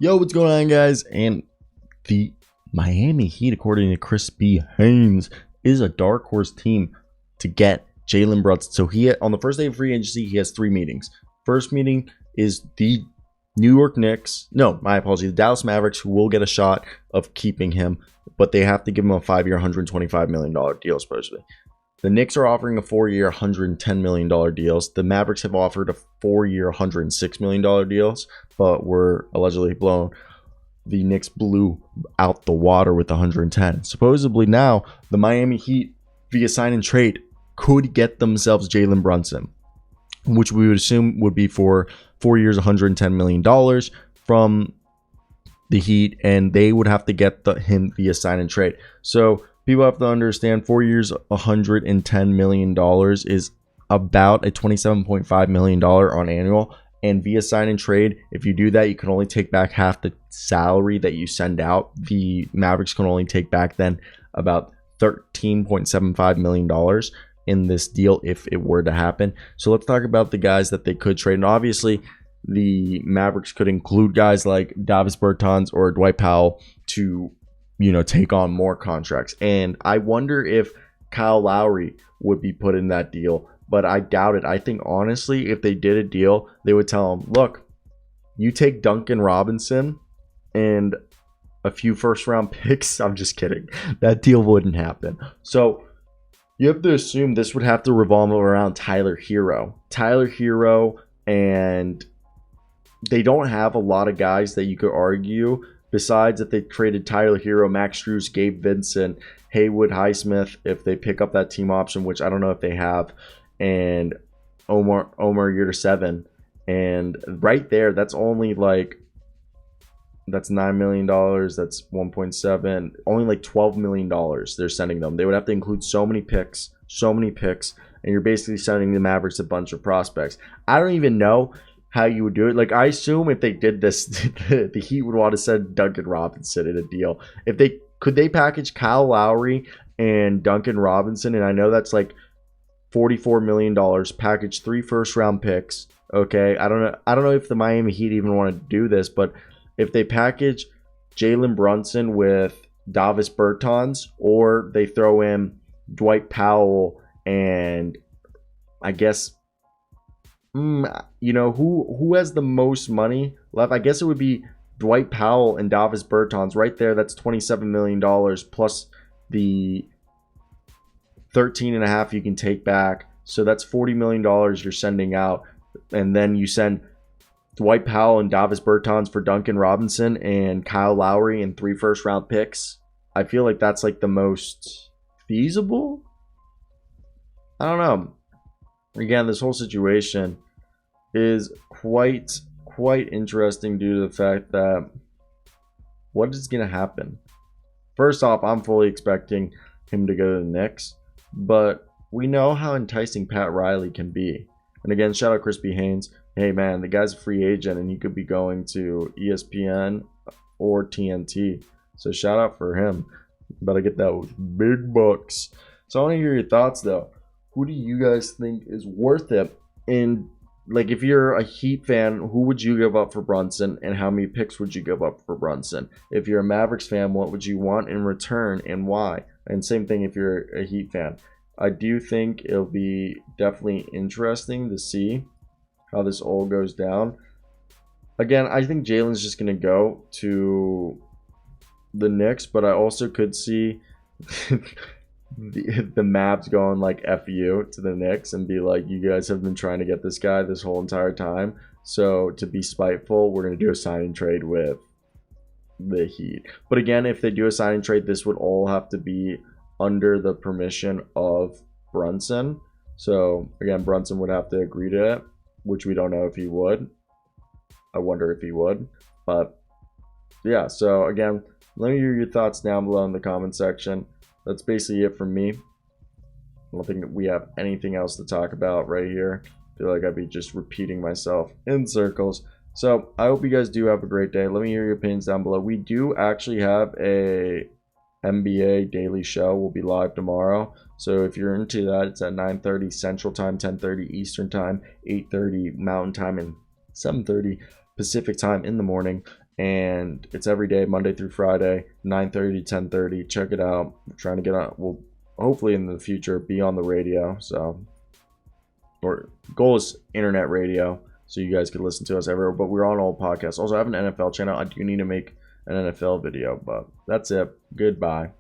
Yo, what's going on, guys? And the Miami Heat, according to Chris B. Haynes, is a dark horse team to get Jalen Brunson. So on the first day of free agency, he has 3 meetings. First meeting is the New York Knicks. No, my apologies. The Dallas Mavericks, who will get a shot of keeping him, but they have to give him a 5-year, $125 million deal, supposedly. The Knicks are offering a 4-year, $110 million deals. The Mavericks have offered a 4-year, $106 million deals, but were allegedly blown. The Knicks blew out the water with 110. Supposedly now, the Miami Heat, via sign and trade, could get themselves Jalen Brunson, which we would assume would be for 4 years, $110 million from the Heat, and they would have to get him via sign and trade. So people have to understand 4 years, $110 million is about a $27.5 million on annual. And via sign and trade, if you do that, you can only take back half the salary that you send out. The Mavericks can only take back then about $13.75 million in this deal if it were to happen. So let's talk about the guys that they could trade. And obviously, the Mavericks could include guys like Davis Bertans or Dwight Powell to take on more contracts. And I wonder if Kyle Lowry would be put in that deal, but I doubt it. I think, honestly, if they did a deal, they would tell him, look, you take Duncan Robinson and a few first-round picks. I'm just kidding. That deal wouldn't happen. So you have to assume this would have to revolve around Tyler Hero. And they don't have a lot of guys that you could argue. Besides that, they traded Tyler Hero, Max Strus, Gabe Vincent, Haywood Highsmith if they pick up that team option, which I don't know if they have, and Omar Yurtseven. And right there, that's only that's $9 million. That's 1.7. Only like $12 million they're sending them. They would have to include so many picks, and you're basically sending the Mavericks a bunch of prospects. I don't even know how you would do it. I assume if they did this, the Heat would want to send Duncan Robinson in a deal. Could they package Kyle Lowry and Duncan Robinson? And I know that's like $44 million. Package 3 first-round picks. Okay, I don't know if the Miami Heat even want to do this, but if they package Jalen Brunson with Davis Bertans, or they throw in Dwight Powell and I guess. Who has the most money left? I guess it would be Dwight Powell and Davis Bertans. Right there, that's $27 million plus the 13.5 you can take back. So that's $40 million you're sending out. And then you send Dwight Powell and Davis Bertans for Duncan Robinson and Kyle Lowry and 3 first-round picks. I feel like that's like the most feasible. I don't know. Again, this whole situation is quite interesting due to the fact that what is going to happen? First off, I'm fully expecting him to go to the Knicks, but we know how enticing Pat Riley can be. And again, shout out Chris B. Haynes. Hey man, the guy's a free agent and he could be going to ESPN or TNT. So shout out for him. Better get those big bucks. So I want to hear your thoughts though. Who do you guys think is worth it? And if you're a Heat fan, who would you give up for Brunson, and how many picks would you give up for Brunson? If you're a Mavericks fan, what would you want in return and why? And same thing if you're a Heat fan. I do think it'll be definitely interesting to see how this all goes down. Again, I think Jalen's just going to go to the Knicks, but I also could see the Mavs going F you to the Knicks and be like, you guys have been trying to get this guy this whole entire time. So to be spiteful, we're going to do a sign and trade with the Heat. But again, if they do a sign and trade, this would all have to be under the permission of Brunson. So again, Brunson would have to agree to it, which we don't know if he would. I wonder if he would. But yeah, so again, let me hear your thoughts down below in the comment section. That's basically it from me. I don't think that we have anything else to talk about right here. I feel like I'd be just repeating myself in circles. So I hope you guys do have a great day. Let me hear your opinions down below. We do actually have a NBA daily show. We'll be live tomorrow. So if you're into that, it's at 9:30 Central Time, 10:30 Eastern Time, 8:30 Mountain Time, and 7:30 Pacific Time in the morning. and it's every day, Monday through Friday, 9:30 to 10:30. Check it out. We're trying to get on. We'll hopefully in the future be on the radio. So, or goal is internet radio, so you guys can listen to us everywhere. But we're on all podcasts. Also, I have an NFL channel. I do need to make an NFL video, but that's it. Goodbye.